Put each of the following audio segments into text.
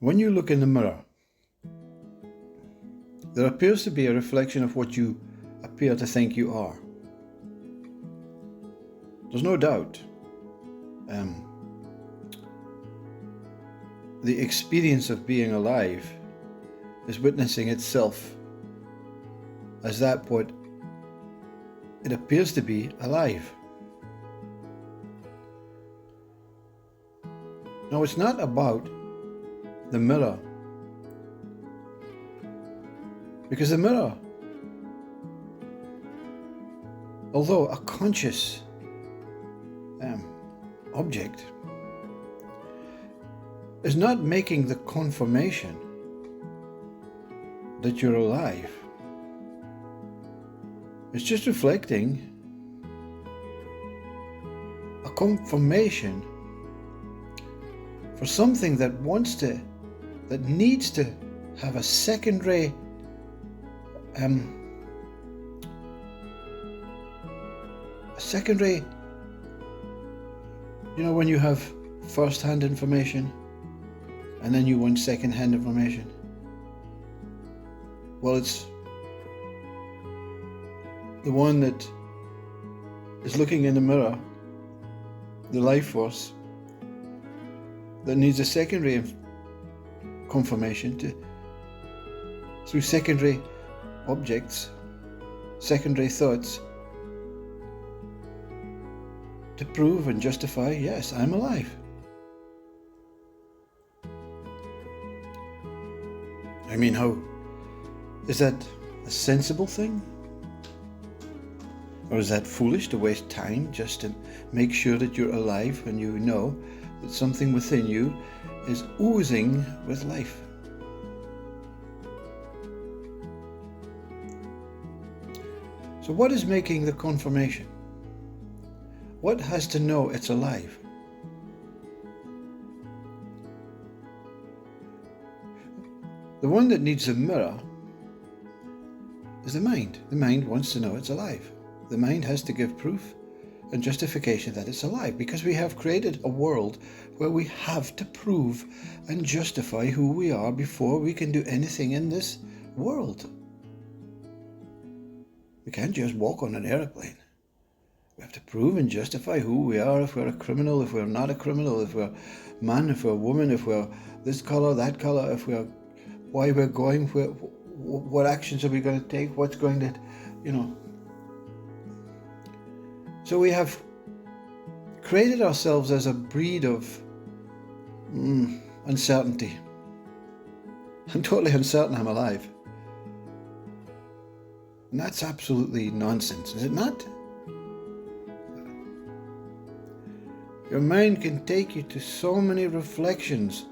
When you look in the mirror, there appears to be a reflection of what you appear to think you are. There's no doubt the experience of being alive is witnessing itself as that what it appears to be alive. Now, it's not about the mirror, because the mirror, although a conscious object, is not making the confirmation that you're alive. It's just reflecting a confirmation for something that needs to have a secondary when you have first-hand information and then you want second-hand information. Well, it's the one that is looking in the mirror, the life force, that needs a secondary confirmation through secondary objects, secondary thoughts, to prove and justify, yes, I'm alive. I mean, how is that a sensible thing? Or is that foolish to waste time just to make sure that you're alive when you know that something within you is oozing with life? So what is making the confirmation? What has to know it's alive? The one that needs a mirror is the mind. The mind wants to know it's alive. The mind has to give proof and justification that it's alive, because we have created a world where we have to prove and justify who we are before we can do anything in this world. We can't just walk on an airplane. We have to prove and justify who we are, if we're a criminal, if we're not a criminal, if we're man, if we're woman, if we're this color, that color, if we're why we're going, what actions are we going to take, what's going to, So we have created ourselves as a breed of uncertainty. I'm totally uncertain I'm alive. And that's absolutely nonsense, is it not? Your mind can take you to so many reflections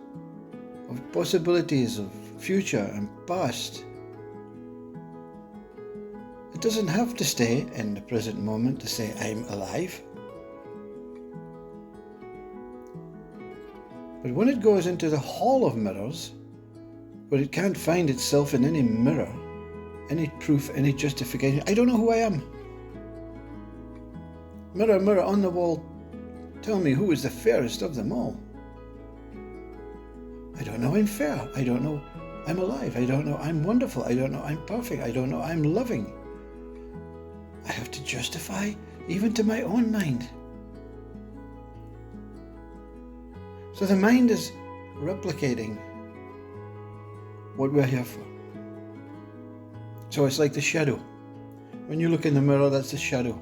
of possibilities of future and past. It doesn't have to stay in the present moment to say I'm alive. But when it goes into the hall of mirrors, where it can't find itself in any mirror, any proof, any justification, I don't know who I am. Mirror, mirror on the wall, tell me who is the fairest of them all. I don't know I'm fair. I don't know I'm alive. I don't know I'm wonderful. I don't know I'm perfect. I don't know I'm loving. I have to justify even to my own mind. So the mind is replicating what we're here for. So it's like the shadow. When you look in the mirror, that's the shadow.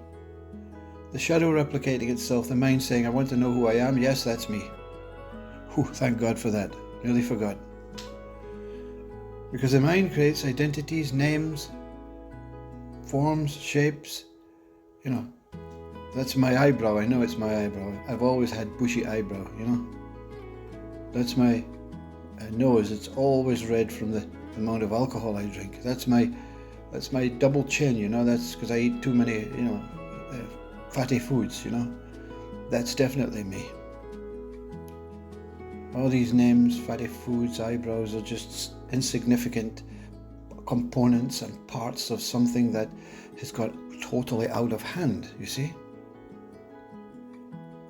The shadow replicating itself, the mind saying, I want to know who I am. Yes, that's me. Whew, thank God for that. Nearly forgot. Because the mind creates identities, names, forms, shapes. That's my eyebrow. I know it's my eyebrow. I've always had bushy eyebrow, That's my nose. It's always red from the amount of alcohol I drink. That's my double chin, That's because I eat too many, fatty foods, That's definitely me. All these names, fatty foods, eyebrows, are just insignificant components and parts of something that has got totally out of hand, you see?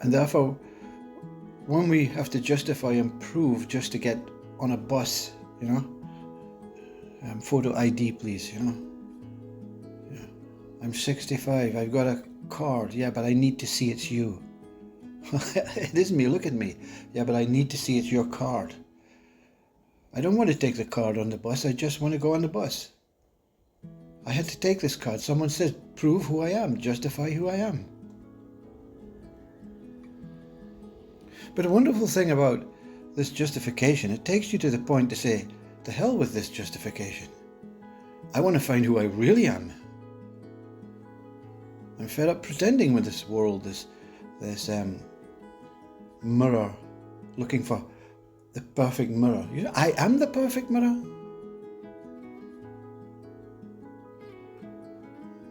And therefore, when we have to justify and prove just to get on a bus, photo ID please, Yeah. I'm 65, I've got a card, yeah, but I need to see it's you. It is me, look at me. Yeah, but I need to see it's your card. I don't want to take the card on the bus, I just want to go on the bus. I had to take this card. Someone says, prove who I am, justify who I am. But a wonderful thing about this justification, it takes you to the point to say, to hell with this justification. I want to find who I really am. I'm fed up pretending with this world, this mirror, looking for the perfect mirror. I am the perfect mirror.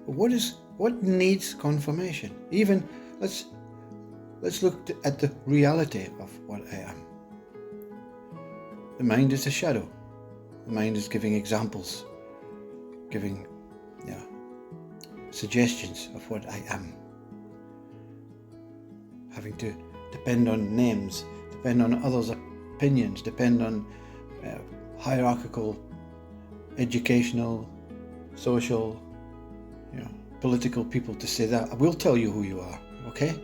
What needs confirmation? Even let's look at the reality of what I am. The mind is a shadow. The mind is giving examples, giving suggestions of what I am. Having to depend on names, depend on others' opinions, depend on hierarchical, educational, social, political people to say that. I will tell you who you are, okay?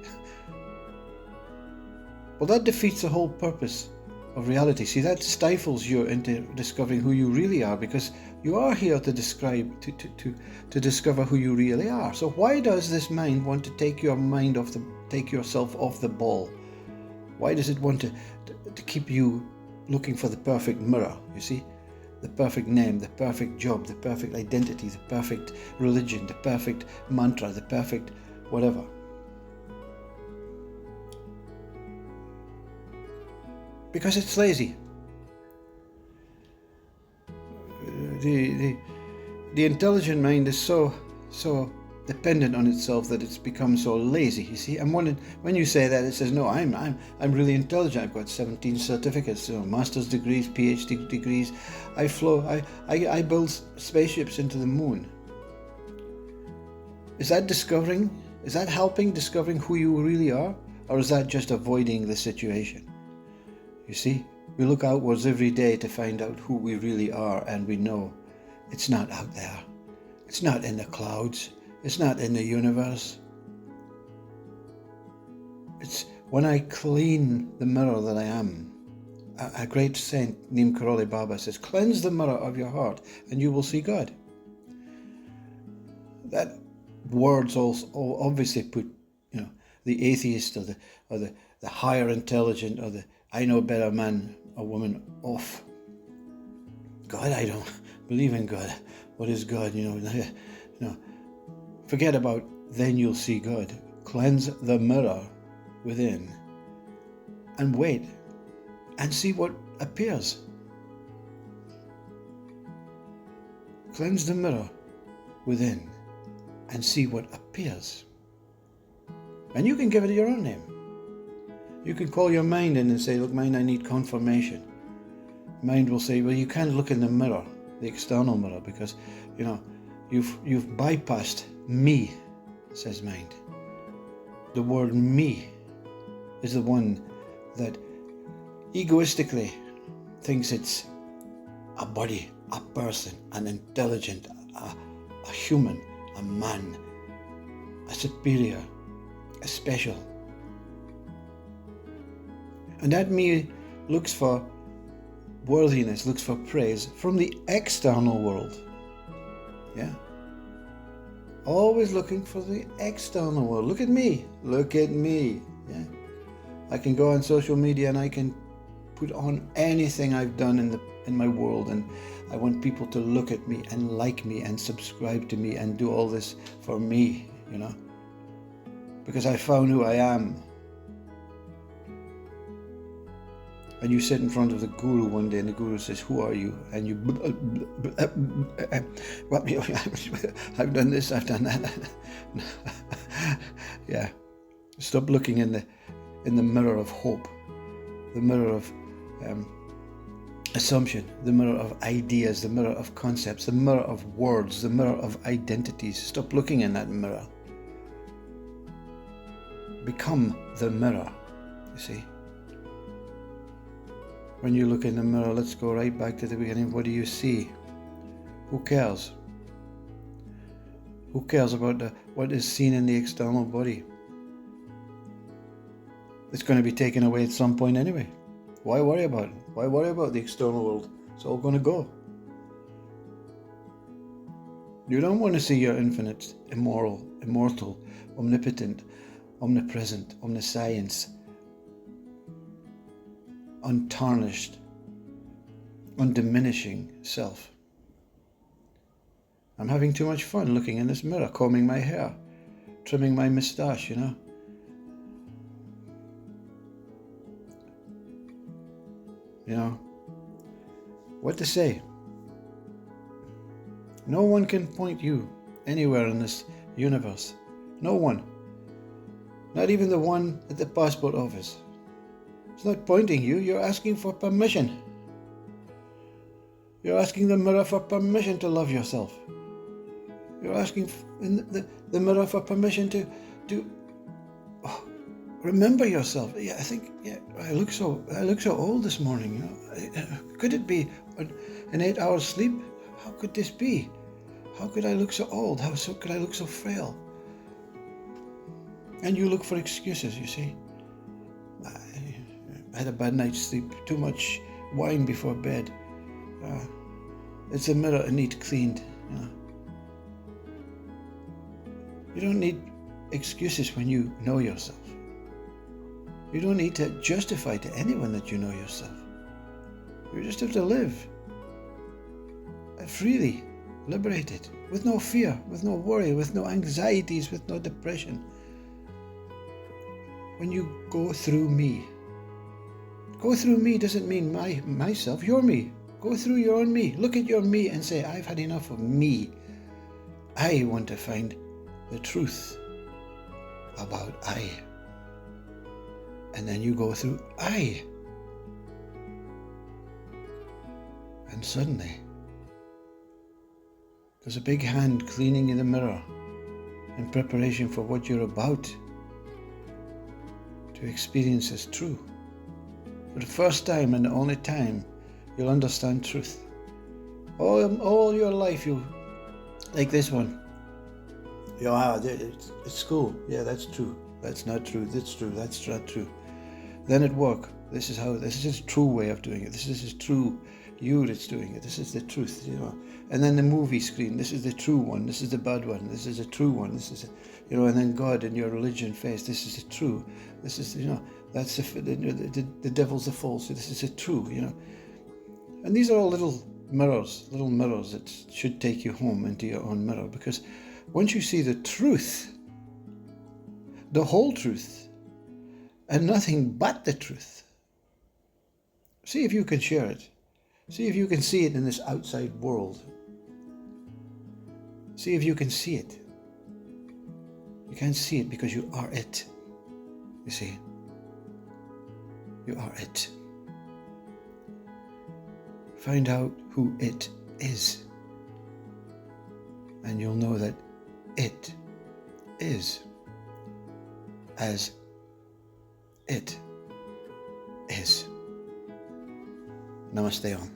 Well, that defeats the whole purpose of reality. See, that stifles you into discovering who you really are, because you are here to discover who you really are. So why does this mind want to take yourself off the ball? Why does it want to keep you looking for the perfect mirror? You see, the perfect name, the perfect job, the perfect identity, the perfect religion, the perfect mantra, the perfect whatever. Because it's lazy. The intelligent mind is so dependent on itself that it's become so lazy, you see. And when you say that, it says, no, I'm really intelligent. I've got 17 certificates, master's degrees, PhD degrees. I build spaceships into the moon. Is that discovering? Is that helping discovering who you really are? Or is that just avoiding the situation? You see, we look outwards every day to find out who we really are, and we know it's not out there. It's not in the clouds. It's not in the universe. It's when I clean the mirror that I am. A great saint named Karoli Baba says, cleanse the mirror of your heart and you will see God. That words also obviously put, the atheist or the higher intelligent or the I know better man or woman off. God, I don't believe in God. What is God? Forget about then you'll see God. Cleanse the mirror within and wait and see what appears. Cleanse the mirror within and see what appears. And you can give it your own name. You can call your mind in and say, look, mind, I need confirmation. Mind will say, well, you can't look in the mirror, the external mirror, because, you've bypassed me, says mind. The word me is the one that egoistically thinks it's a body, a person, an intelligent, a human, a man, a superior, a special. And that me looks for worthiness, looks for praise from the external world. Yeah. Always looking for the external world. Look at me. Look at me. Yeah. I can go on social media and I can put on anything I've done in my world, and I want people to look at me and like me and subscribe to me and do all this for me, because I found who I am. And you sit in front of the guru one day and the guru says, who are you? And you, I've done this, I've done that. Yeah. Stop looking in the mirror of hope, the mirror of assumption, the mirror of ideas, the mirror of concepts, the mirror of words, the mirror of identities. Stop looking in that mirror. Become the mirror, you see. When you look in the mirror, let's go right back to the beginning. What do you see? Who cares? Who cares about what is seen in the external body? It's going to be taken away at some point anyway. Why worry about it? Why worry about the external world? It's all going to go. You don't want to see your infinite, immortal, omnipotent, omnipresent, omniscience, untarnished, undiminishing self. I'm having too much fun looking in this mirror, combing my hair, trimming my moustache, you know. You know, what to say? No one can point you anywhere in this universe. No one. Not even the one at the passport office. It's not pointing you, you're asking for permission. You're asking the mirror for permission to love yourself. You're asking the mirror for permission to remember yourself. Yeah, I think, I look so old this morning. You know, could it be an 8 hours sleep? How could this be? How could I look so old? How could I look so frail? And you look for excuses, you see. I had a bad night's sleep, too much wine before bed. It's a mirror, it needs cleaned. You know. You don't need excuses when you know yourself. You don't need to justify to anyone that you know yourself. You just have to live freely, liberated, with no fear, with no worry, with no anxieties, with no depression. When you go through me doesn't mean myself, you're me. Go through your own me. Look at your me and say, I've had enough of me. I want to find the truth about I. And then you go through I. And suddenly, there's a big hand cleaning in the mirror in preparation for what you're about to experience as true. For the first time and the only time, you'll understand truth. All your life, you like this one. Yeah, it's school. Yeah, that's true. That's not true. That's true. That's not true. Then at work, this is a true way of doing it. This is true you that's doing it. This is the truth, you know. And then the movie screen, this is the true one. This is the bad one. This is a true one. This is, you know. And then God in your religion face, this is the true. This is, you know, that's the devil's the false. This is the true, you know. And these are all little mirrors that should take you home into your own mirror, because once you see the truth, the whole truth, and nothing but the truth, see if you can share it. See if you can see it in this outside world. See if you can see it. You can't see it because you are it. You see? You are it. Find out who it is. And you'll know that it is as it is. Namaste Om.